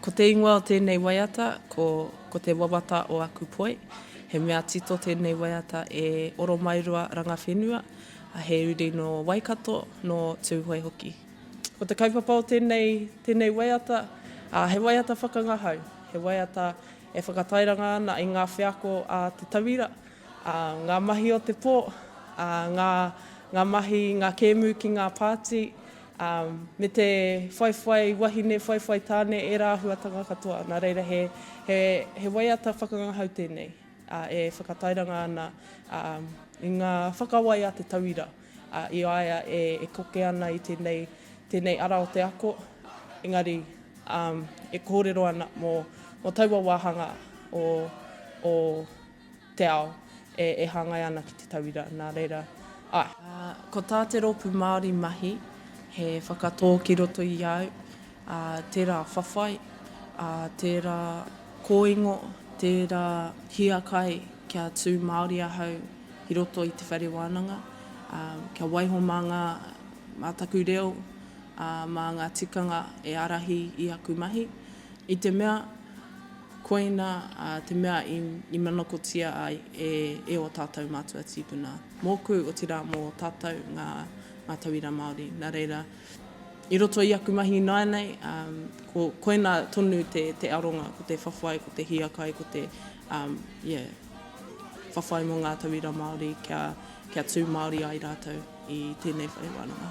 Ko te ingoa o tēnei Waiata, ko te Wawata o Aku Poi. He mea tito tēnei Waiata e oro mairua ranga whenua, he uri no waikato no tūhoi hoki. Ko te kaupapa o tēnei Waiata, he Waiata whakangahau. He Waiata e whakatairanga ana i ngā whiako a te tawira, ngā mahi o te pō, ngā mahi, ngā kēmu ki ngā pāti, me te whaiwhai wahine, whaiwhai tāne e rāhuatanga katoa. Nā reira he Waiata whakangahau tēnei, e whakatairanga ana i ngā whakawai a te tawira. I aia e koke ana i tēnei ara o te ako, engari e kōrero ana mō taua wāhanga o te ao e hangai ana ki te tawira. Nā reira, ko tā Te Rōpū Māori mahi, he whakatō ki roto i au, tērā whawhai, tērā kōingo, tērā hiakai kia tū Māori ahau i roto i te whare wānanga, kia waiho mā ngā mātaku reo, mā ngā tikanga e arahi i aku mahi. I te mea, koina, te mea i manakotia ai e o tātou mātua tīpuna. Mōku o te rā mō tātou ngā tawira Māori. Nā reira, i roto i aku mahi nānei, koina tonu te aronga, ko te whawhai, ko te hiakai, ko te whawhai mō ngā tawira Māori kia tū Māori ai rātou i tēnei whare wānanga.